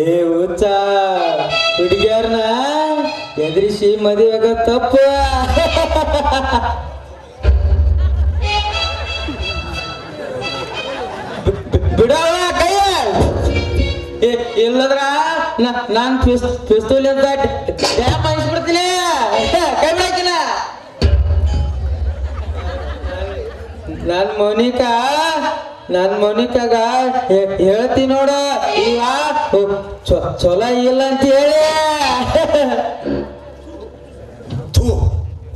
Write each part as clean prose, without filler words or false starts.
ಏ ಹುಚ್ಚ ಹುಡುಗಿಯರ್ನ ಎದುರಿಸಿ ಮದುವೆಗ ತಪ್ಪು. ಬಿಡವ ಕೈಯ, ಇಲ್ಲದ್ರ ನಾನ್ ಪಿಸ್ತೂಲ್ ಅಂತ ಡ್ಯಾಪ್ ಹಾಯಿಸ್ಬಿಡ್ತೀನಿ. ಕೈ ಬಿಡಾಕಿನ ನನ್ ಮೋನಿಕಾಗ ಹೇಳ್ತೀನಿ ನೋಡ, ಈಗ ಚೊಲೋ ಇಲ್ಲ ಅಂತ ಹೇಳಿ.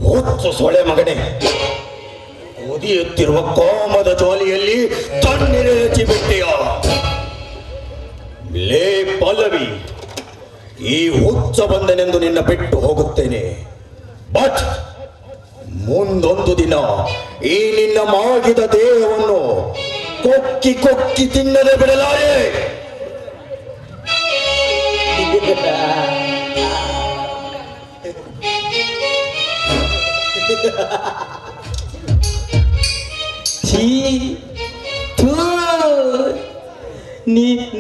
ಹೊತ್ತು ಸೊಳೆ ಮಗನೇ, ಉದಿಯುತ್ತಿರುವ ಕೋಮದ ಜ್ವಾಲಿಯಲ್ಲಿ ತಣ್ಣೀರು ಹೆಚ್ಚಿ ಬಿಟ್ಟೆಯ. ಲೇ ಪಲ್ಲವಿ, ಈ ಹುಚ್ಚ ಬಂದನೆಂದು ನಿನ್ನ ಬಿಟ್ಟು ಹೋಗುತ್ತೇನೆ. ಬಟ್ ಮುಂದೊಂದು ದಿನ ಈ ನಿನ್ನ ಮಾಗಿದ ದೇಹವನ್ನು ಕೊಕ್ಕಿ ಕೊಕ್ಕಿ ತಿನ್ನದೆ ಬಿಡಲಾರೆ.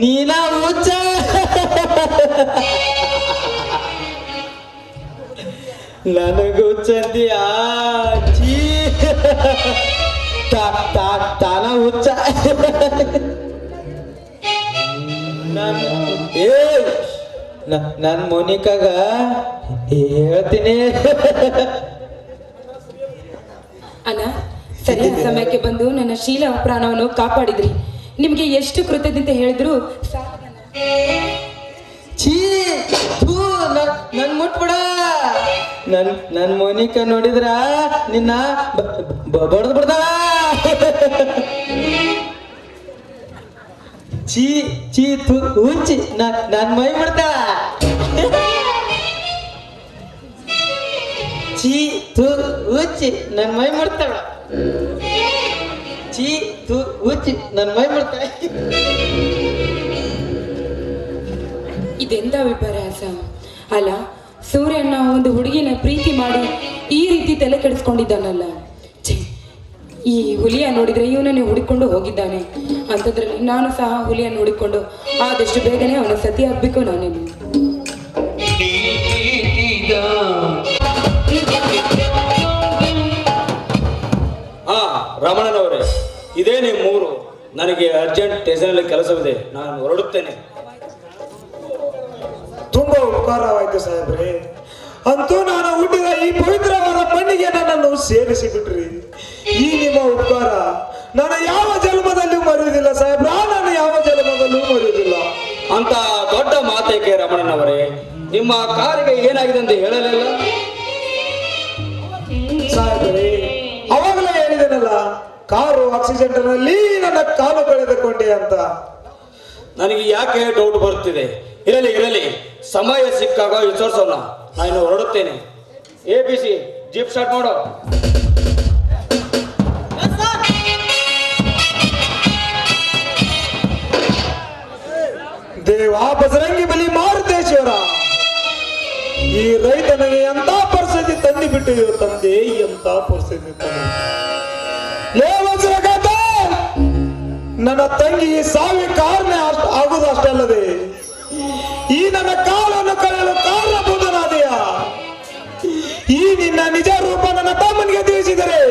ನೀನ ಹುಚ್ಚ, ನನಗೂ ಹುಚ್ಚಂದಿಯ ತಾನ ಹುಚ್ಚ. ನನ್ ಮೋನಿಕಾಗ ಹೇಳ್ತೀನಿ. ಅಣ್ಣ, ಸರಿಯಾದ ಸಮಯಕ್ಕೆ ಬಂದು ನನ್ನ ಶೀಲ ಪ್ರಾಣವನ್ನು ಕಾಪಾಡಿದ್ರಿ. ನಿಮ್ಗೆ ಎಷ್ಟು ಕೃತಜ್ಞತೆ ಹೇಳಿದ್ರು ನನ್ ಮುಟ್ಬಿಡ. ನನ್ ಮೋನಿಕಾ ನೋಡಿದ್ರ ನಿನ್ನ ಬಡದ್ ಬಿಡ್ತಾಳ. ಹುಚ್ಚಿ ನನ್ ಮೈ ಬಿಡ್ತಾಳ. ಹುಚ್ಚಿ ನನ್ ಮೈ ಮಾಡ್ತಾಳ. ಹುಚ್ಚಿ ನನ್ ಮೈ ಮಾಡ್ತಾಳ. ಇದೆಂತ ವಿಪರ್ಯಾಸ ಅಲ್ಲ. ಸೂರ್ಯಣ್ಣ ಒಂದು ಹುಡುಗಿನ ಪ್ರೀತಿ ಮಾಡಿ ಈ ರೀತಿ ತಲೆ ಕೆಡಿಸ್ಕೊಂಡಿದ್ದಾನಲ್ಲ. ಈ ಹುಲಿಯ ನೋಡಿದ್ರೆ ಇವನನ್ನೇ ಹುಡುಕೊಂಡು ಹೋಗಿದ್ದಾನೆ. ಅಂಥದ್ರಲ್ಲಿ ನಾನು ಸಹ ಹುಲಿಯನ್ನು ಹುಡುಕೊಂಡು ಆದಷ್ಟು ಬೇಗನೆ ಅವನ ಸತಿ ಆಗ್ಬೇಕು. ನಾನೇನು ರಮಣನವರೇ, ಇದೇ ನಿಮ್ಮೂರು. ನನಗೆ ಅರ್ಜೆಂಟ್ ಸ್ಟೇಷನಲ್ಲಿ ಕೆಲಸವಿದೆ, ನಾನು ಹೊರಡುತ್ತೇನೆ. ತುಂಬಾ ಉಪಕಾರವಾಯ್ತು ಸಾಹೇಬ್ರೆ. ಅಂತೂ ನಾನು ಹುಟ್ಟಿದ ಈ ಪವಿತ್ರವಾದ ಮಣ್ಣಿಗೆ ನನ್ನನ್ನು ಸೇರಿಸಿ ಬಿಟ್ರಿ. ಈ ನಿಮ್ಮ ಉಪಕಾರ ನಾನು ಯಾವ ಜನ್ಮದಲ್ಲೂ ಮರೆಯುವುದಿಲ್ಲ ಸಾಹೇಬ್ರ, ನಾನು ಯಾವ ಜನ್ಮದಲ್ಲೂ ಮರೆಯುವುದಿಲ್ಲ. ಅಂತ ದೊಡ್ಡ ಮಾತೇಕೆ ರಮಣನವರೇ? ನಿಮ್ಮ ಕಾರಿಗೆ ಏನಾಗಿದೆ ಅಂತ ಹೇಳಲಿಲ್ಲ ಸಾಹೇಬ್ರೆ? ಅವಾಗಲೇ ಹೇಳಿದೆನಲ್ಲ, ಕಾರು ಆಕ್ಸಿಡೆಂಟ್ ನಲ್ಲಿ ನನ್ನ ಕಾಲು ಕಳೆದುಕೊಂಡೆ ಅಂತ. ನನಗೆ ಯಾಕೆ ಡೌಟ್ ಬರುತ್ತಿದೆ. ಇರಲಿ, ಸಮಯ ಸಿಕ್ಕಾಗ ವಿಚಾರಿಸೋಣ. ನಾನು ಹೊರಡುತ್ತೇನೆ. ABC ಜೀಪ್ ಸ್ಟಾರ್ಟ್ ಮಾಡೋ. ದೇವಾ ಬಸರಂಗಿ ಬಲಿ ಮಾರುತೇಶ್ವರ, ಈ ರೈತನಿಗೆ ಎಂತ ಪರಿಸ್ಥಿತಿ ತಂದು ಬಿಟ್ಟಿದೆಯೋ ತಂದೆ, ಎಂತ ಪರಿಸ್ಥಿತಿ ತಂದು. ನನ್ನ ತಂಗಿ ಸಾವಿ ಕಾರಣ ಆಗುವುದು ಅಷ್ಟಲ್ಲದೆ ಈ ನನ್ನ ಕಾಲನ್ನು ಕಳೆಯಲು ಕಾರಣಭೂತನಾದೆಯ. ಈ ನಿನ್ನ ನಿಜ ರೂಪ ನನ್ನ ತಮ್ಮನಿಗೆ ತಿಳಿಸಿದರೆ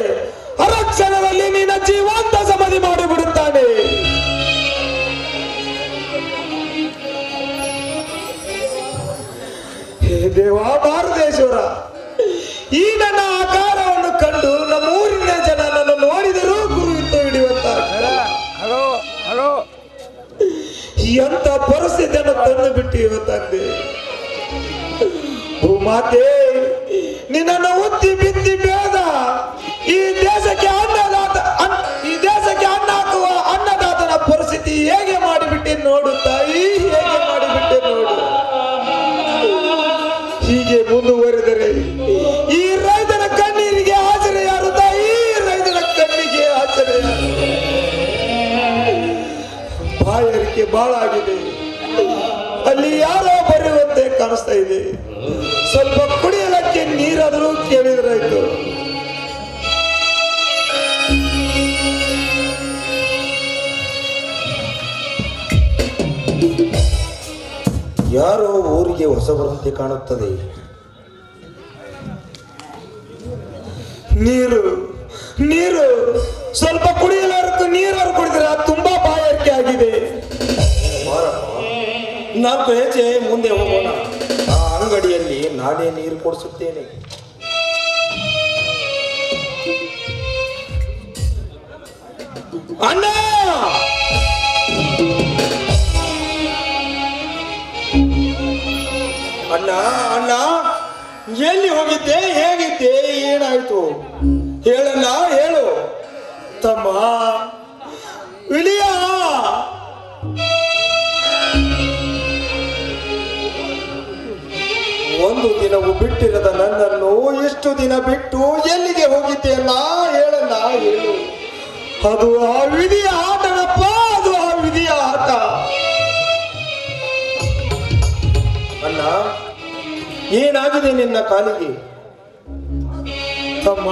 ಅರಕ್ಷಣದಲ್ಲಿ ನಿನ್ನ ಜೀವಂತ ಸಮಾಧಿ ಮಾಡಿಬಿಡುತ್ತಾನೆ. ಹೇ ದೇವಾ ಮಾರುತೇಶ್ವರ, ಈ ನನ್ನ ಆಕಾರವನ್ನು ಕಂಡು ನಮ್ಮೂರಿನ ಜನ ನನ್ನ ನೋಡಿದರೂ ಗುರು ಇತ್ತು ಹಿಡಿಯುವಂತ ಎಂತ ಪರಿಸ್ಥಿತಿಯನ್ನು ತಂದು ಬಿಟ್ಟಿವ ತಂದೆ. ಭೂಮಾತೆ, ನಿನ್ನನ್ನು ಉತ್ತಿ ಬಿತ್ತಿ ಬೇದ ಈ ದೇಶಕ್ಕೆ ಅನ್ನ ಹಾಕುವ ಅನ್ನದಾತನ ಪರಿಸ್ಥಿತಿ ಹೇಗೆ ಮಾಡಿಬಿಟ್ಟೆ ನೋಡು ತಾಯಿ, ಹೇಗೆ ಮಾಡಿಬಿಟ್ಟೆ ನೋಡು. ಹೀಗೆ ಮುಂದುವರೆದರೆ ಈ ರೈತನ ಕಣ್ಣೀರಿಗೆ ಆಚರೆ ಯಾರು ತಾಯಿ, ರೈತನ ಕಣ್ಣಿಗೆ ಆಚರೆ ಯಾರು? ಬಾಯರಿಕೆ ಬಹಳ ಆಗಿದೆ. ಅಲ್ಲಿ ಯಾರೋ ಬರೆಯುವಂತೆ ಕಾಣಿಸ್ತಾ ಇದೆ. ಸ್ವಲ್ಪ ಕುಡಿಯಲಕ್ಕೆ ನೀರಾದರೂ ಕೇಳಿದ್ರಾಯ್ತು. ಯಾರೋ ಊರಿಗೆ ಹೊಸಬರಂತೆ ಕಾಣುತ್ತದೆ. ನೀರು ನೀರು ಸ್ವಲ್ಪ ಕುಡಿಯಲಾರಕ್ಕೆ ನೀರಾರು ಕುಡಿದ್ರೆ ತುಂಬಾ ಬಾಯಾರಿಕೆ ಆಗಿದೆ. ನಾಲ್ಕು ಹೆಜ್ಜೆ ಮುಂದೆ ಹೋಗೋಣ. ಆ ಅಂಗಡಿಯಲ್ಲಿ ನಾನೇ ನೀರು ಕೊಡಿಸುತ್ತೇನೆ. ಅಣ್ಣ, ಅಣ್ಣ, ಅಣ್ಣ, ಎಲ್ಲಿ ಹೋಗಿದ್ದೆ? ಹೇಗಿದ್ದೆ? ಏನಾಯ್ತು? ಹೇಳಣ್ಣ, ಹೇಳು. ತಮ್ಮ ಇಳಿಯ ಒಂದು ದಿನವೂ ಬಿಟ್ಟಿರದ ನನ್ನನ್ನು ಎಷ್ಟು ದಿನ ಬಿಟ್ಟು ಎಲ್ಲಿಗೆ ಹೋಗಿದ್ದೆಯಲ್ಲ? ಹೇಳಣ್ಣ, ಹೇಳು. ಅದು ಆ ವಿಧಿಯ ಆಟನಪ್ಪ, ಅದು ಆ ವಿಧಿಯ ಆಟ. ಅಣ್ಣ, ಏನಾಗಿದೆ ನಿನ್ನ ಕಾಲಿಗೆ? ತಮ್ಮ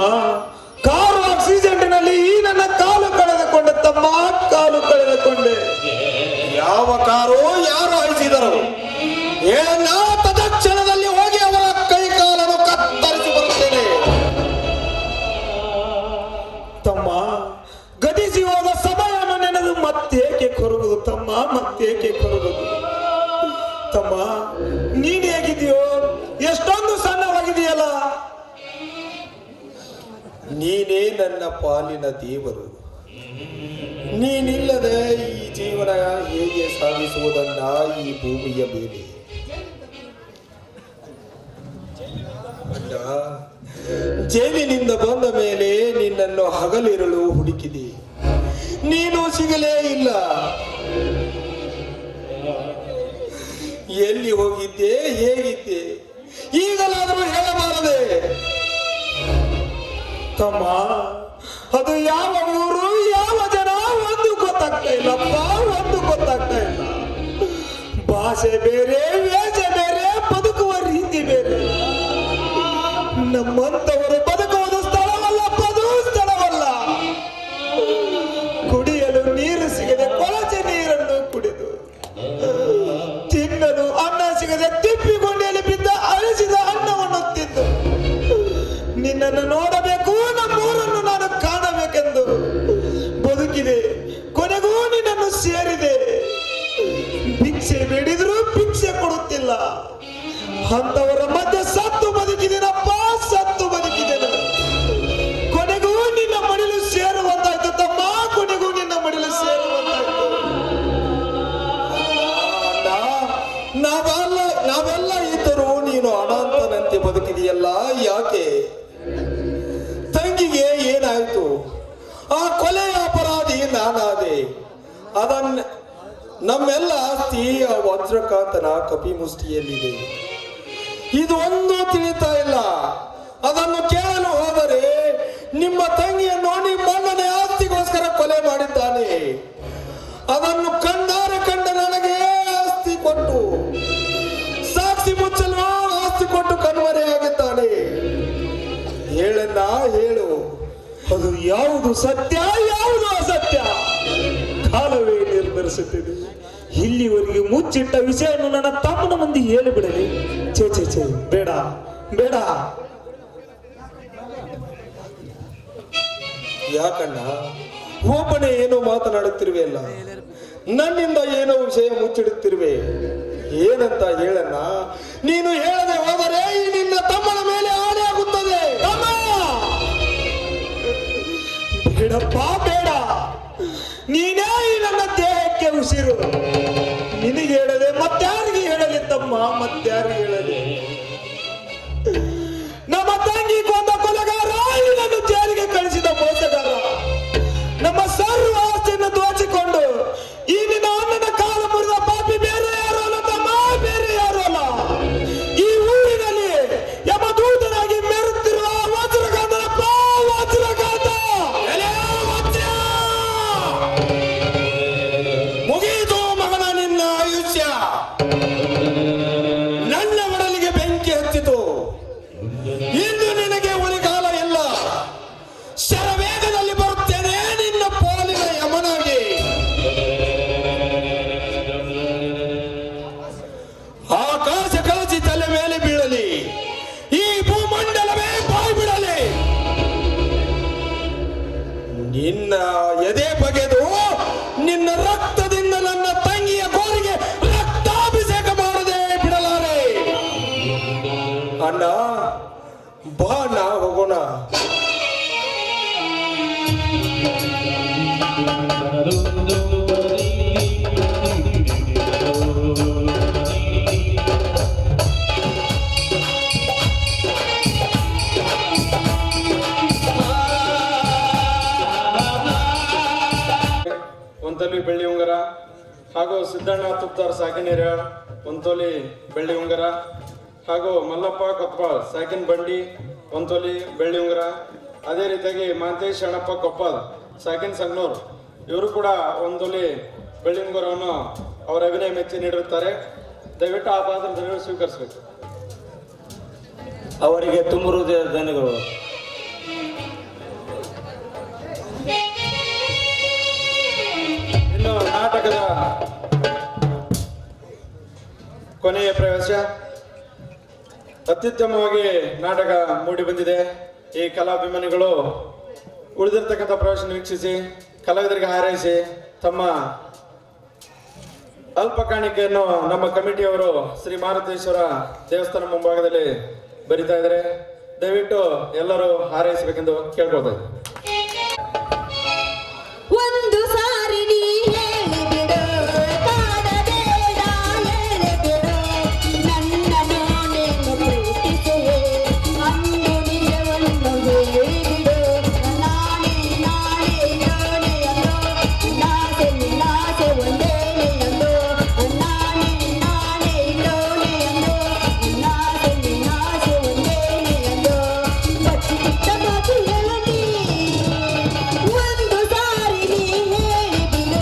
ಕಾರು ಆಕ್ಸಿಡೆಂಟ್ನಲ್ಲಿ ಈ ನನ್ನ ಕಾಲು ಕಳೆದುಕೊಂಡೆ ತಮ್ಮ, ಕಾಲು ಕಳೆದುಕೊಂಡೆ. ಯಾವ ಕಾರು? ಯಾರು ಅಳಿಸಿದರು? ಹೇಳಣ್ಣ, ತದಕ್ಷಣದಲ್ಲಿ ಹೋಗಿ ಅವರ ಕೈ ಕಾಲನ್ನು ಕತ್ತರಿಸಿ ಬರುತ್ತೇನೆ. ತಮ್ಮ ಗತಿಸಿ ಹೋದ ಸಮಯವನ್ನು ನೆನೆದು ಮತ್ತೇಕೆ ಕೊರಗುದು ತಮ್ಮ, ಮತ್ತೇಕೆ ಕೊರಗುದು? ತಮ್ಮ ನೀನ್ ಹೇಗಿದೆಯೋ? ಎಷ್ಟೊಂದು ಸಣ್ಣವಾಗಿದೆಯಲ್ಲ. ನೀನೇ ನನ್ನ ಪಾಲಿನ ದೇವರು. ನೀನಿಲ್ಲದೆ ಈ ಜೀವನ ಹೇಗೆ ಸಾಗಿಸುವುದನ್ನ ಈ ಭೂಮಿಯ ಮೇಲೆ? ಅಣ್ಣ, ಜೈಲಿನಿಂದ ಬಂದ ಮೇಲೆ ನಿನ್ನನ್ನು ಹಗಲಿರಲು ಹುಡುಕಿದೆ, ನೀನು ಸಿಗಲೇ ಇಲ್ಲ. ಎಲ್ಲಿ ಹೋಗಿದ್ದೆ? ಹೇಗಿದ್ದೆ? ಈಗಲಾದರೂ ಹೇಳಬಾರದೆ? ತಮ್ಮ ಅದು ಯಾವ ಊರು, ಯಾವ ಜನ ಒಂದು ಗೊತ್ತಾಗ್ತಾ ಇಲ್ಲಪ್ಪ, ಒಂದು ಗೊತ್ತಾಗ್ತಾ ಇಲ್ಲ. ಭಾಷೆ ಬೇರೆ, ವೇಷ ಬೇರೆ, ಬದುಕುವ ರೀತಿ ಬೇರೆ. ನಮ್ಮಂತವರು ಬದುಕುವುದು ಸ್ಥಳವಲ್ಲಪ್ಪ, ಅದು ಸ್ಥಳವಲ್ಲ. ಕುಡಿಯಲು ನೀರು ಸಿಗದೆ ಕೊಳಚೆ ನೀರನ್ನು ಕುಡಿದು, ತಿನ್ನಲು ಅನ್ನ ಸಿಗದೆ ತಿಪ್ಪಿಗೊಂಡೆಯಲ್ಲಿ ಬಿದ್ದ ಅಳಿಸಿದ ಅನ್ನವನ್ನು ತಿಂದು, ನಿನ್ನನ್ನು ನೋಡಬೇಕು, ನಮ್ಮೂರನ್ನು ನಾನು ಕಾಣಬೇಕೆಂದು ಬದುಕಿದೆ. ಕೊನೆಗೂ ನಿನ್ನನ್ನು ಸೇರಿದೆ. ಭಿಕ್ಷೆ ಬೇಡಿದ್ರು ಭಿಕ್ಷೆ ಕೊಡುತ್ತಿಲ್ಲ. ಅಂತವರ ಮಧ್ಯೆ ಸತ್ತು ಬದುಕಿದೇನಪ್ಪ, ಸತ್ತು ಬದುಕಿದ್ದೇನೆ. ಕೊನೆಗೂ ನಿನ್ನ ಮಡಿಲು ಸೇರುವಂತಾಯ್ತು ತಮ್ಮ, ಕೊನೆಗೂ ನಿನ್ನ ಮಡಿಲು ಸೇರುವಂತಾಯ್ತು. ನಾವೆಲ್ಲ ಇದ್ದರೂ ನೀನು ಅನಾಥನಂತೆ ಬದುಕಿದೆಯಲ್ಲ, ಯಾಕೆ? ತಂಗಿಗೆ ಏನಾಯ್ತು? ಆ ಕೊಲೆಯ ಅಪರಾಧಿ ನಾನಾದೆ. ಅದನ್ನ ನಮ್ಮೆಲ್ಲ ಆಸ್ತಿ ಆ ವಜ್ರಕಾಂತನ ಕಪಿ ಮುಷ್ಟಿಯಲ್ಲಿದೆ. ಇದು ಒಂದು ತಿಳಿತಾ ಇಲ್ಲ. ಅದನ್ನು ಕೇಳಲು ಹೋದರೆ ನಿಮ್ಮ ತಂಗಿಯನ್ನು ನಿಮ್ಮಣ್ಣನೇ ಆಸ್ತಿಗೋಸ್ಕರ ಕೊಲೆ ಮಾಡಿದ್ದಾನೆ. ಅದನ್ನು ಕಂಡಾರೆ ಕಂಡ ನನಗೆ ಆಸ್ತಿ ಕೊಟ್ಟು, ಸಾಕ್ಷಿ ಮುಚ್ಚಲು ಆಸ್ತಿ ಕೊಟ್ಟು ಕಣ್ಮರೆಯಾಗಿದ್ದಾನೆ. ಹೇಳಣ್ಣ, ಹೇಳು. ಅದು ಯಾವುದು ಸತ್ಯ, ಯಾವುದು ಅಸತ್ಯ ಕಾಲವೇ ನಿರ್ಧರಿಸುತ್ತಿದೆ. ಇಲ್ಲಿವರೆಗೆ ಮುಚ್ಚಿಟ್ಟ ವಿಷಯವನ್ನು ನನ್ನ ತಮ್ಮನ ಮಂದಿ ಹೇಳಿಬಿಡಲಿ. ಛೇ ಛೇ ಛೇ, ಬೇಡ ಬೇಡ. ಯಾಕಣ್ಣ ಒಬ್ಬನೇ ಏನೋ ಮಾತನಾಡುತ್ತಿರುವೆ ಅಲ್ಲ, ನನ್ನಿಂದ ಏನೋ ವಿಷಯ ಮುಚ್ಚಿಡುತ್ತಿರುವೆ. ಏನಂತ ಹೇಳಣ್ಣ? ನೀನು ಹೇಳದೆ ಹೋದರೆ ಈ ನಿನ್ನ ತಮ್ಮನ ಮೇಲೆ ಆಣೆ ಆಗುತ್ತದೆ. ಬೇಡಪ್ಪ ಬೇಡ. ನೀನೇ ಈ ನನ್ನ ದೇಹಕ್ಕೆ ಉಸಿರು. ನಿನಗೆ ಹೇಳದೆ ಮತ್ತಾರಿಗೆ ಹೇಳಲಿ ತಮ್ಮ, ಮತ್ತಾರಿಗೆ ಹೇಳಲಿ? ನಮ್ಮ ತಂಗಿ ಕೊಂದ ಕೊಲೆಗಾರ, ಇದನ್ನು ಜಾರಿಗೆ ಕಳಿಸಿದ ಮೋಸಗಾರ, ನಮ್ಮ ಸರ್ವ ಆಸ್ತಿಯನ್ನು ದೋಚಿಕೊಂಡು ಈ ನಿನ್ನ ಅಣ್ಣನ ಕಾಲ ಮುರಿದ ಪಾಪಿ ಬೇರೆ ಯಾರು ಅಲ್ಲ ತಮ್ಮ, ಬೇರೆ ಯಾರು ಅಲ್ಲ. ಈ ಊರಿನಲ್ಲಿ ಯಮದೂತನಾಗಿ ಮೆರುತ್ತಿರುವ ವಜ್ರಕಾಂತನಪ್ಪ, ವಜ್ರಕಾಂತ. ಮುಗೀತು ತೊಲಿ ಬೆಳ್ಳಿ ಉಂಗರ, ಹಾಗೂ ಸಿದ್ದಣ್ಣ ತುಪ್ತಾರ್ ಸಾಕಿನೇರ 1 ತೊಲಿ ಬೆಳ್ಳಿ ಉಂಗರ, ಹಾಗೂ ಮಲ್ಲಪ್ಪ ಕೊತ್ಪಾಳ್ ಸಾಕಿನ ಬಂಡಿ 1 ತೊಲಿ ಬೆಳ್ಳಿ ಉಂಗರ, ಅದೇ ರೀತಿಯಾಗಿ ಮಾಂತೇಶ್ ಅಣ್ಣಪ್ಪ ಕೊಪ್ಪಲ್ ಸಾಕಿನ ಸಂಗ್ನೂರ್ ಇವರು ಕೂಡ 1 ತೊಲಿ ಬೆಳ್ಳಿ ಉಂಗುರವನ್ನು ಅವರ ಅಭಿನಯ ಮೆಚ್ಚಿ ನೀಡಿರುತ್ತಾರೆ. ದಯವಿಟ್ಟು ಆ ಪಾತ್ರದಲ್ಲಿ ಸ್ವೀಕರಿಸಬೇಕು. ಅವರಿಗೆ ತುಂಬ ಹೃದಯದ ಧನ್ಯಗಳು. ಇನ್ನು ನಾಟಕದ ಕೊನೆಯ ಪ್ರವೇಶ. ಅತ್ಯುತ್ತಮವಾಗಿ ನಾಟಕ ಮೂಡಿ ಬಂದಿದೆ. ಈ ಕಲಾಭಿಮಾನಿಗಳು ಉಳಿದಿರ್ತಕ್ಕಂಥ ಪ್ರವೇಶ ವೀಕ್ಷಿಸಿ ಕಲಾವಿದರಿಗೆ ಹಾರೈಸಿ ತಮ್ಮ ಅಲ್ಪ ಕಾಣಿಕೆಯನ್ನು ನಮ್ಮ ಕಮಿಟಿಯವರು ಶ್ರೀ ಮಾರುತೇಶ್ವರ ದೇವಸ್ಥಾನ ಮುಂಭಾಗದಲ್ಲಿ ಬರಿತಾ ಇದ್ದಾರೆ. ದಯವಿಟ್ಟು ಎಲ್ಲರೂ ಹಾರೈಸಬೇಕೆಂದು ಕೇಳ್ಕೊಳ್ತಾ ಇದ್ದೀನಿ. ಒಂದು ಸಾರಿ ನೀ ಹೇಳಿಬಿಡು, ಕಾಡಬೇಡ ಹೇಳಿಬಿಡು, ನನ್ನನ್ನು ನೀನು ಪ್ರೀತಿಸುವೆ, ಅಂದು ನಿಜವನ್ನು ಹೇಳಿಬಿಡು, ನಾನೇ ನಾನೇ ನೋಡೆಯಲು, ನಾಸೆ ನಿನ್ನಾಸೆ ಒಂದೇನೆಯಲು, ನಾನೇ ನಾನೇ ನೋಡೆಯಲು, ನಾಸೆ ನಿನ್ನಾಸೆ ಒಂದೇನೆಯಲು, ಬಚ್ಚಿಟ್ಟ ಮಾತು ಹೇಳಲಿ. ಒಂದು ಸಾರಿ ನೀ ಹೇಳಿಬಿಡು,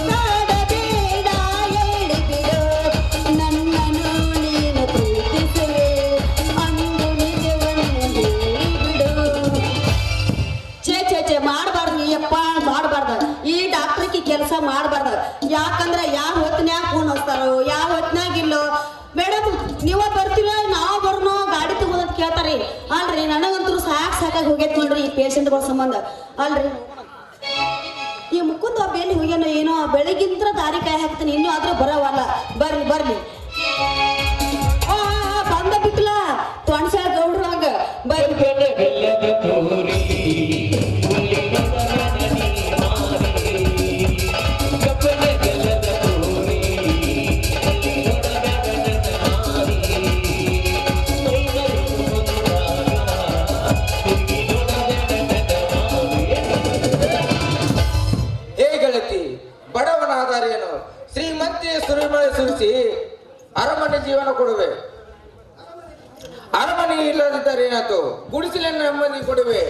ಕಾಡಬೇಡ ಹೇಳಿಬಿಡು, ನನ್ನನ್ನು ನೀನು ಪ್ರೀತಿಸುವೆ, ಅಂದು ನಿಜವನ್ನು ಹೇಳಿಬಿಡು. ಛೇ ಮಾಡಬಾರ್ದು ನೀಯಪ್ಪ, ಮಾಡಬಾರ್ದು. ಈ ಡಾಕ್ಟ್ರಿಗೆ ಕೆಲಸ ಮಾಡಬಾರ್ದು. ಯಾಕಂದ್ರೆ ಯಾವ ಹೊತ್ತಿನ್ಯಾಗ ಫೋನ್ ಹಚ್ತಾರೋ, ಯಾವ ಹೊತ್ತಿನಾಗ ಇಲ್ಲೋ. ಮೇಡಮ್ ನೀವ ಬರ್ತೀರೋ ನಾವು ಬರ್ನೋ ಗಾಡಿ ತಗೋದಂತ ಕೇಳ್ತಾರಿ. ಅಲ್ರಿ ನನಗಂತೂ ಸಾಕಾಗಿ ಹೋಗೈತ್ ನೋಡ್ರಿ ಈ ಪೇಷಂಟ್ಗಳ ಸಂಬಂಧ. ಅಲ್ರಿ ಈ ಮುಕುಂದ ಬೇಲಿ ಹೋಗ್ಯಾನೋ ಏನೋ, ಬೆಳಗಿಂತ್ರ ದಾರಿ ಕಾಯಿ ಹಾಕ್ತಾನೆ, ಇನ್ನೂ ಆದ್ರೂ ಬರವಲ್ಲ. ಬರ್ಲಿ ಬರ್ಲಿ ಬಂದ ಬಿಟ್ಲ ತೊಣಸ ಗೌಡ್ರಾಗ ಬರ್ಲಿ. ಹೇ ಗೆಳತಿ, ಬಡವನಾದಾರೇನು ಶ್ರೀಮಂತಿಯ ಸುರಿಮಳೆ ಸುರಿಸಿ ಅರಮನೆ ಜೀವನ ಕೊಡುವೆ. ಅರಮನೆ ಇಲ್ಲದಿದ್ದರೇನಾಯ್ತು, ಗುಡಿಸಲಿನ ನೆಮ್ಮದಿ ಕೊಡುವೆ.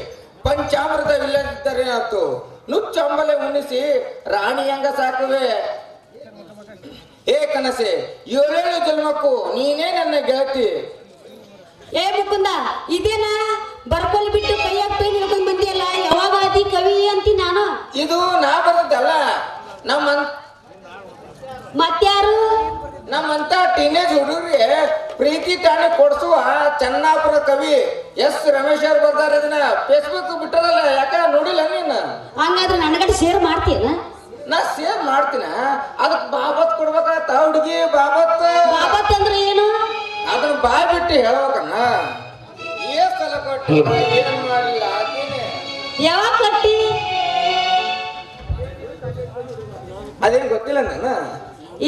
ಪಂಚಾಮೃತವಿಲ್ಲದಿದ್ದರೇನಾಯ್ತು, ನುಚ್ಚಂಬಲೆ ಉಣಿಸಿ ರಾಣಿಯಂಗ ಸಾಕುವೆ. ಏ ಕನಸೆ, 7 ಜನ್ಮಕ್ಕೂ ನೀನೇ ನನ್ನ ಗೆಳತಿ. ಏ ಮುಕುಂದ, ಇದೇನ ಬರ್ಕೊಲ್ ಬಿಟ್ಟು ಕೈಯಾಗ ಪೇನ್ ಹಿಡ್ಕೊಂಡ್ ಬಂದಿಯಲ್ಲ, ಯಾವಾಗ ಅದಿ ಕವಿ ಅಂತಿ ನಾನು. ಇದು ನಾ ಬರದಲ್ಲ, ಮತ್ಯಾರು? ನಮ್ಮಂತ ಟೀನೇಜ್ ಹುಡುಗರಿಗೆ ಪ್ರೀತಿ ಠಾಣೆ ಕೊಡಿಸುವ ಚೆನ್ನಾಪುರ ಕವಿ ಎಸ್ ರಮೇಶ್ ಅವ್ರು ಬರ್ತಾರೆ. ಅದನ್ನ ಫೇಸ್ಬುಕ್ ಬಿಟ್ಟದಲ್ಲ, ಯಾಕ ನೋಡಿಲ್ಲ ನೀನು? ಹಂಗಾದ್ರೆ ನನಗಡೆ ಶೇರ್ ಮಾಡ್ತೀಯನ? ನಾ ಸೇವ್ ಮಾಡ್ತೀನ, ಅದಕ್ಕೆ ಬಾಬತ್ ಕೊಡ್ಬೇಕಾಗತ್ತ ಹುಡುಗಿ. ಬಾಬತ್ ಅಂದ್ರೆ ಏನು? ಅದನ್ನ ಬಾಯ್ ಬಿಟ್ಟು ಹೇಳ್ಬೇಕನ್ನ. ಏನ್ ಸಲ ಕೊಟ್ಟು ಏನ್ ಮಾಡಿಲ್ಲ ಅದೇನೆ. ಯಾವಾಗ ಕಟ್ಟಿ? ಅದೇನು ಗೊತ್ತಿಲ್ಲ ನಾನು.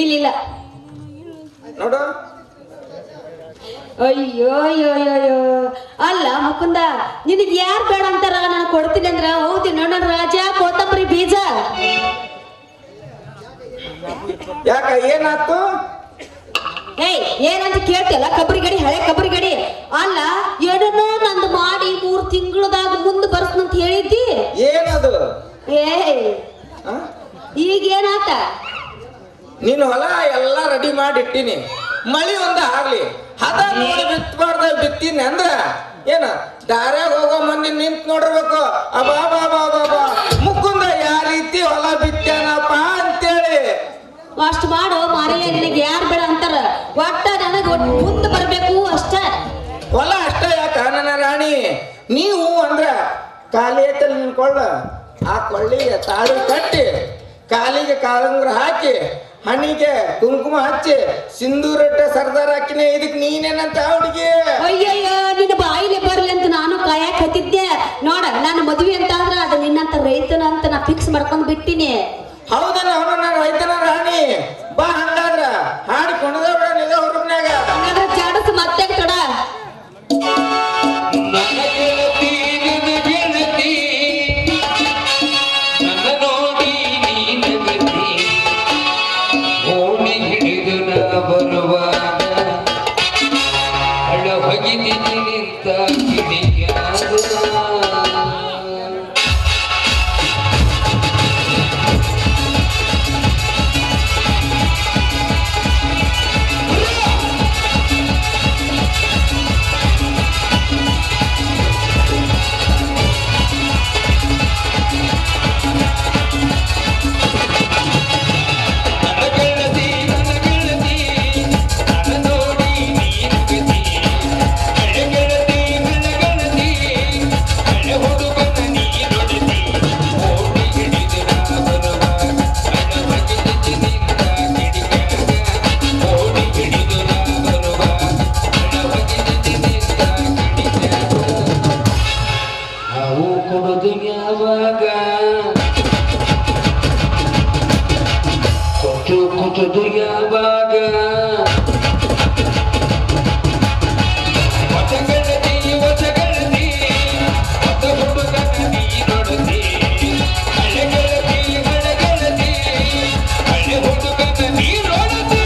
ಇಲ್ಲ ನೋಡು, ಅಯ್ಯೋ ಅಯ್ಯೋ ಅಯ್ಯೋ. ಅಲ್ಲ ಮುಕುಂದ, ನಿನಗೆ ಯಾರು ಬೇಡ ಅಂತಾರ ನಾನು ಕೊಡ್ತೀನಿ ಅಂದ್ರ ಹೌದು ನೋಡೋಣ. ರಾಜ ಕೊತ್ತಂಬರಿ ಬೀಜ ಯಾಕ ಏನಾಯ್ತು? ಏಯ್ ಏನಂತ ಕೇಳ್ತಿಯಲ್ಲ, ಕಬ್ರಿ ಗಡಿ, ಹಳೆ ಕಬ್ರಿ ಗಡಿ. ಅಲ್ಲ ಏನೋ ನಂದು ಮಾಡಿ 3 ತಿಂಗಳದಾಗ ಮುಂದೆ ಬರ್ಸ್ನಂತ ಹೇಳಿದ್ದಿ. ಏನದು? ಏಯ್ ಈಗೇನಾತ? ನೀನು ಹೊಲ ಎಲ್ಲ ರೆಡಿ ಮಾಡಿ ಇಟ್ಟಿನಿ, ಮಳಿ ಒಂದ ಆಗ್ಲಿ ಹದ ನೋಡಿ ಬಿತ್ತಬಾರ್ದ ಬಿತ್ತೀನಿ ಅಂದ್ರ ಏನ ದಾರ್ಯಾಗ ಹೋಗೋ ಮಂದಿ ನಿಂತ್ ನೋಡಿರ್ಬೇಕು. ಅಬಾ ಬಾ ಬಾ ಬಾ ಬಾ ಮುಕುಂದ ಯಾವ ರೀತಿ ಹೊಲ ಬಿತ್ತೇನಪ್ಪ ಅಂತೇಳಿ. ಅಷ್ಟು ಮಾಡೋ ಮಾರಯ್ಯ, ನಿನಗೆ ಯಾರು ಬೇಡ ಅಂತಾರ. ಒಟ್ಟ ನನಗೆ ಮುಂದೆ ಬರ್ಬೇಕು ಅಷ್ಟ. ಹೊಲ ಅಷ್ಟ ಯಾಕ ನನ್ನ ರಾಣಿ, ನೀವು ಅಂದ್ರ ಖಾಲಿ ಐತಲ್ಲಿ ನಿನ್ಕೊಳ್ಳ, ಆ ಕೊಳ್ಳಿಗೆ ತಾಳಿ ಕಟ್ಟಿ ಕಾಲಿಗೆ ಕಾಲಂಗ್ರ ಹಾಕಿ ಹಣ್ಣಿಗೆ ಕುಂಕುಮ ಹಚ್ಚಿ ಸಿಂಧೂರಟ್ಟ ಸರ್ದಾರ್ ಹಾಕಿನೇ. ಇದಕ್ ನೀನೇನಂತ ಹುಡುಗಿ? ಅಯ್ಯಯ್ಯೋ, ನಿನ್ನ ಬಾಯಿಲೆ ಬರ್ಲಿ ಅಂತ ನಾನು ಕಾಯಕ್ ಹತ್ತಿದ್ದೆ ನೋಡ. ನನ್ನ ಮದ್ವೆ ಅಂತ ಅಂದ್ರ ಅದು ನಿನ್ನಂತ ರೈತನ ಅಂತ ನಾ ಫಿಕ್ಸ್ ಮಾಡ್ಕೊಂಡ್ ಬಿಟ್ಟಿನಿ. ಹೌದನ್ನ ಅವನ ರೈತನ ರಾಣಿ. ಬಾ ಹಂಗಾದ್ರ ಹಾಡಿ ಕೊಂಡದ ಬಿಡ ನಿಜ ಹುಡುಗನ್ಯಾಗ. ಹಂಗಾದ್ರೆ ಜಾಡಸ್ ಮತ್ತೆ ತಡ. ನನ್ನ ನೋಡಿ ನೀನು ಹೊತ್ತು ಕುತುದು ಯಾವಾಗ ವಚಗಳದಿ ವಚಗಳದಿ ಹೊತ್ತು ಹುಡುಗನ ನೀ ನೋಡದಿ ಹಳೆಗಳದಿ ಹಳೆಗಳದಿ ಹಳೆ ಹುಡುಗನ ನೀ ನೋಡದಿ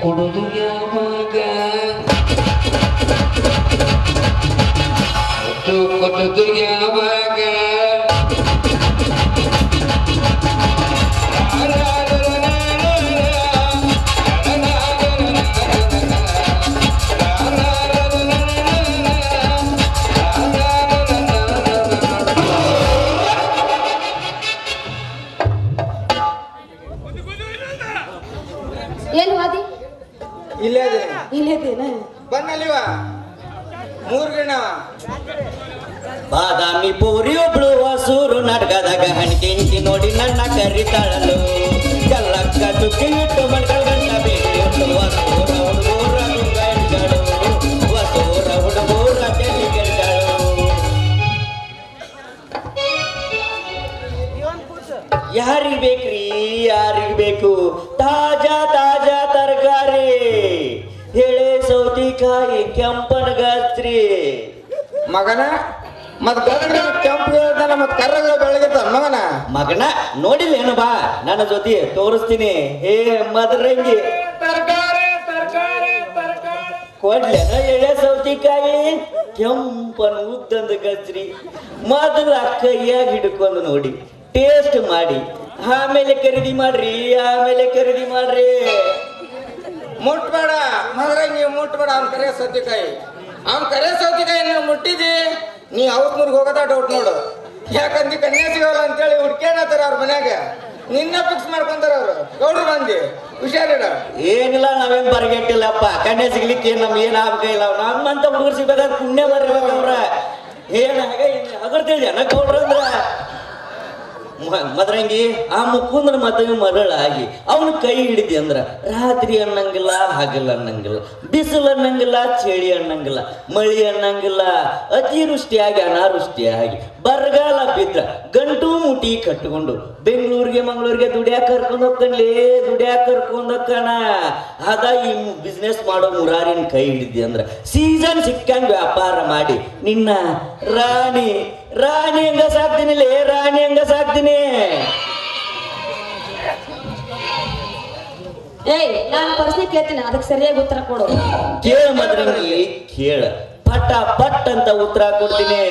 ಕೊಡುದು ಯಾವಾಗ ಹೊತ್ತು ಕೊಡುದು ಯಾವಾಗ ಎಲ್ಲಿ ವಾದಿ ಇಲ್ಲೇ ಅದೇನೆ ಇಲ್ಲೇದೇನ ಬನ್ನಲ್ಲಿವ 3 ಗಿಣ ಬಾದಾಮಿ ಪೂರಿ ಒಬ್ಳು ಹಸೂರು ನಾಟಕದಾಗ ಹಣಿಕೆ ನೋಡಿ ನನ್ನ ಕರಿತಾಳಲು ಕಲ್ಲಕ್ಕ ಚುಕ್ಕಿ ಇಟ್ಟು ಮಣ್ಗಳ ಗಂಟ ಬೇಟು ವಸೂರ ಹುಡುಗೂರ ದುಂಗಾಡಿಗಳು ವಸೂರ ಹುಡುಗೂರ ತೆಲಿಗೆಗಳು ಯಾರಿಗ್ ಬೇಕ್ರಿ ಯಾರಿಗ್ ಬೇಕು ತಾಜಾ ತಾಜಾ ತರಕಾರಿ ಎಳೆ ಸೌತಿಕಾಯಿ ಕೆಂಪನ ಗಜ್ರಿ ಮಗನ ಮತ್ ಗಂಡ ಕೆಂಪು ಹೇಳ್ತಾನ ಮತ್ ಕರ್ರಗ ಬೆಳಗಿರ್ತಾನ ಮಗನ ಮಗನ ನೋಡಿಲ್ಲೇನು ಬಾ ನನ್ನ ಜೊತೆ ತೋರಿಸ್ತೀನಿ ಹೇ ಮದರಂಗಿ ಕೊಡ್ಲೇನ ಎಳೆ ಸೌತಿಕಾಯಿ ಕೆಂಪನ ಉದ್ದಂದ ಗಜ್ರಿ ಮೊದಲ ಕೈಯಾಗ ಹಿಡ್ಕೊಂಡು ನೋಡಿ ಟೇಸ್ಟ್ ಮಾಡಿ ಆಮೇಲೆ ಖರೀದಿ ಮಾಡ್ರಿ ಮುಟ್ಬೇಡ ಮದ್ರಂಗಿ ಮುಟ್ಬೇಡ ಅವ್ನ ಕರೆ ಸೌತಿಕಾಯಿ ನೀವು ಮುಟ್ಟಿದಿ ನೀ ಔತ್ನೂರ್ಗೆ ಹೋಗೋದ ಡೌಟ್ ನೋಡು ಯಾಕಂದ್ರೆ ಕನ್ಯಾ ಸಿಗಲ್ಲ ಅಂತೇಳಿ ಹುಡ್ಕೇನತ್ತಾರ ಅವ್ರ ಮನ್ಯಾಗ ನಿನ್ನ ಫಿಕ್ಸ್ ಮಾಡ್ಕೊಂತಾರ ಅವ್ರು ಗೌಡ್ರು ಮಂದಿ ಹುಷಾರಿಡ ಏನಿಲ್ಲ ನಾವೇನ್ ಬರಗೆಟ್ಟಿಲ್ಲಪ್ಪ ಕನ್ಯೆ ಸಿಗ್ಲಿಕ್ಕೆ ನಮ್ಗೆ ಏನ್ ಆಗ್ಬೇಕಿಲ್ಲ ನಮ್ಮಂತ ಹುಡುಗರು ಸಿಗ್ಬೇಕಾದ್ರೆ ಪುಣ್ಯ ಬರ್ಬೇಕವ್ರ ಏನಾಗ ಹಗರ್ತಿದ್ಯ ಗೌಡ್ರ ಅಂದ್ರ ಮದ್ರಂಗಿ ಆ ಮುಕುಂದನ ಮದುವೆ ಮರಳಾಗಿ ಅವನು ಕೈ ಹಿಡಿದಿ ಅಂದ್ರ ರಾತ್ರಿ ಅನ್ನಂಗಿಲ್ಲ ಹಗಲ್ ಅನ್ನಂಗಿಲ್ಲ ಬಿಸಿಲು ಅನ್ನಂಗಿಲ್ಲ ಚಳಿ ಅನ್ನಂಗಿಲ್ಲ ಮಳಿ ಅನ್ನಂಗಿಲ್ಲ ಅತಿವೃಷ್ಟಿಯಾಗಿ ಅನಾವೃಷ್ಟಿಯಾಗಿ ಬರಗಾಲ ಬಿದ್ರ ಗಂಟು ಮುಟಿ ಕಟ್ಟಿಕೊಂಡು ಬೆಂಗಳೂರಿಗೆ ಮಂಗಳೂರಿಗೆ ದುಡಿಯಾಕ ಕರ್ಕೊಂಡು ಹೋಗ್ಕಣ ಅದ ಈ ಬಿಸ್ನೆಸ್ ಮಾಡೋ ಮುರಾರಿನ ಕೈ ಹಿಡಿದಿ ಅಂದ್ರ ಸೀಸನ್ ಸಿಕ್ಕಂಗ್ ವ್ಯಾಪಾರ ಮಾಡಿ ನಿನ್ನ ರಾಣಿ ಹಂಗ ಸಾಕ್ತೀನಿ ಏಯ್ ನಾನು ಪ್ರಶ್ನೆ ಕೇಳ್ತೀನಿ ಅದಕ್ಕೆ ಸರಿಯಾಗಿ ಉತ್ತರ ಕೊಡು ಕೇಳ ಮದ್ರಂಗಿ ಕೇಳ ಪಟ್ ಅಂತ ಉತ್ತರ ಕೊಡ್ತೀನಿ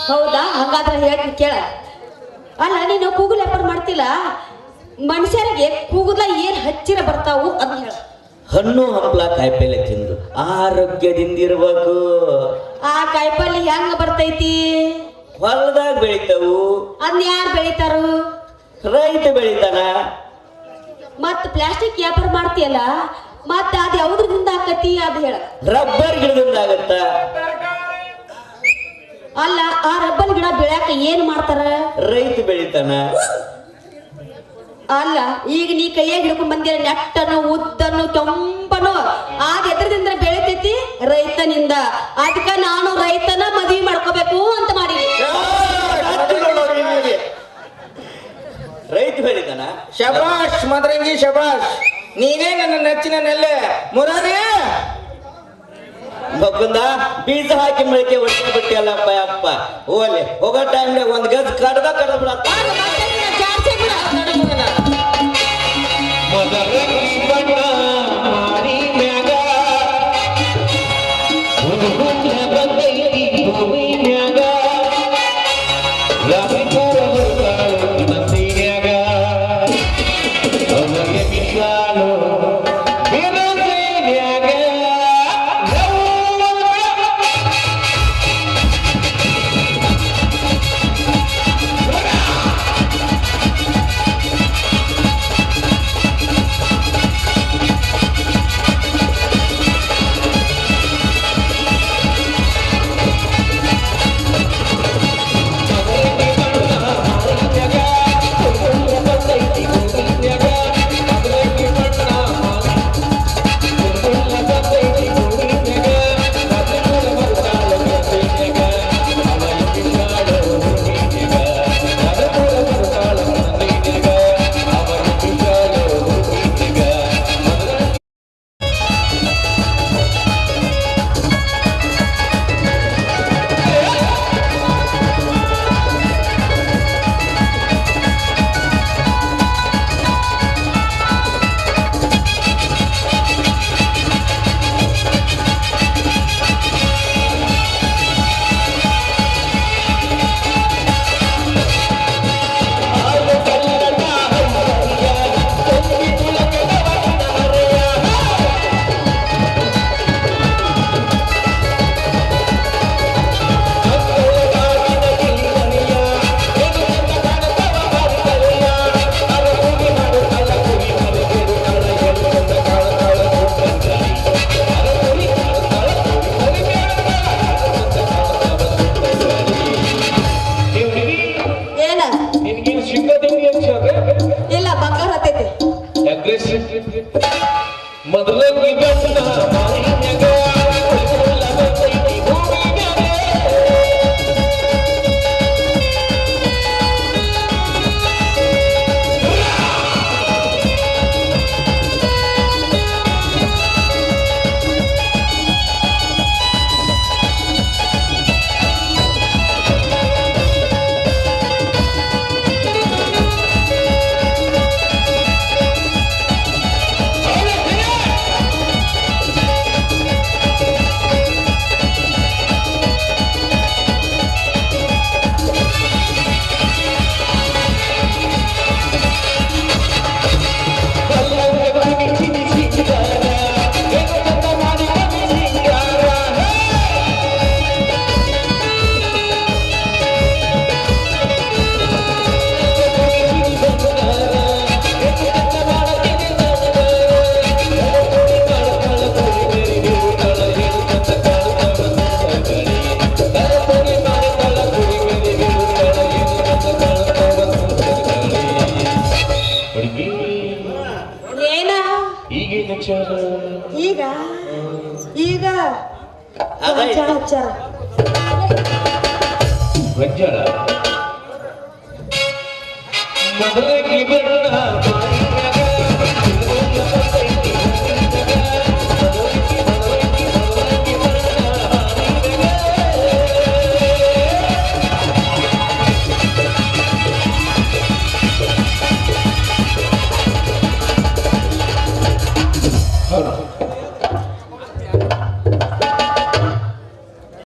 ಹೌದಾ ಹಂಗಾದ್ರೆ ಹೇಳ್ತೀನಿ ಕೇಳ ಅಲ್ಲ ನೀನು ಕೂಗುಲ್ ವ್ಯಾಪಾರ ಮಾಡ್ತಿಲ್ಲ ಮನುಷ್ಯರಿಗೆ ಕೂಗುದ್ಲ ಏನ್ ಹಚ್ಚಿರ ಬರ್ತಾವು ಅಂತ ಹೇಳ ಹಣ್ಣು ಹಂಪ್ಲ ಕಾಯಿಪಲ್ಲೆ ತಿಂದು ಆರೋಗ್ಯದಿಂದಿರ್ಬೇಕು ಆ ಕಾಯಿಪಲ್ಲೆ ಹೆಂಗ ಬರ್ತೈತಿ ಹೊಲದಾಗ ಬೆಳಿತಾವು ಅದ್ನ ಯಾರು ಬೆಳಿತಾರು ರೈತ ಬೆಳಿತಾನ ಮತ್ ಪ್ಲಾಸ್ಟಿಕ್ ವ್ಯಾಪಾರ ಮಾಡ್ತೀಯಲ್ಲ ಮತ್ ಅದ್ ಯಾವ್ದ್ರಿಂದ ಆಕತಿ ಅದ್ ಹೇಳ ರಬ್ಬರ್ ಗಿಡದಿಂದ ಆಗತ್ತ ಅಲ್ಲ ಆ ರಬ್ಬರ್ ಗಿಡ ಬೆಳ್ಯಾಕ ಏನ್ ಮಾಡ್ತಾರ ರೈತ ಬೆಳಿತಾನ ಅಲ್ಲ ಈಗ ನೀ ಕೈಯಾಗ ಹಿಡ್ಕೊಂಡ್ ಬಂದಿರ ನೆಟ್ಟನು ಉದ್ದನು ಕೆಂಪನು ಆದ ಎದ್ರದಿಂದ ಬೆಳಿತೈತಿ ರೈತನಿಂದ. ಅದಕ್ಕ ನಾನು ರೈತನ ಮದ್ವಿ ಮಾಡ್ಕೋಬೇಕು ಅಂತ ಮಾಡೀನಿ. ರೈತ ಹೇಳಿದನ ಶಬಾಷ್ ಮದರಂಗಿ ಶಬಾಷ್, ನೀನೇ ನನ್ನ ನೆಚ್ಚಿನ ನೆಲ್ಲೆ ಮುರಾರಿ. ಮಕ್ಕಂದ ಬೀಜ ಹಾಕಿ ಮಳಿಕೆ ಒಟ್ಟಿ ಬಿಟ್ಟಿ ಅಲ್ಲಪ್ಪ ಅಪ್ಪ. ಹೋಗ್ಲಿ ಹೋಗೋ ಟೈಮ್ನಾಗ ಒಂದ್ ಗಜ್ ಕಡ್ದ ಬಿಡ. ಮದರಂಗಿ ಬಣ್ಣ ಮಾರಿ ಮ್ಯಾಗ ಹುಡುಗುಂಡ ಬಂದೈತಿ ಭೂಮಿ ಮ್ಯಾಗ ರವಿಪುರ ಬರ್ತಾಳು ನಂದಿನ್ಯಾಗ ಅವಗೆ ಬಿಸಾಲು ಬಿರುಸಿನ್ಯಾಗ ಇಲ್ಲ ಬಂಗಾರ ಹತ್ತೈತಿ. ಮದರಂಗಿ ಬಣ್ಣ ಮಾರಿ ಮ್ಯಾಗ ಹುಡುಗುಂಡ ಬಂದೈತಿ ಭೂಮಿ ಮ್ಯಾಗ ಏನ ಈಗ ಈಗ ಅದಾಯ್ತು. ಹಚ್ಚಾರ ಮದರಂಗಿ ಬಣ್ಣ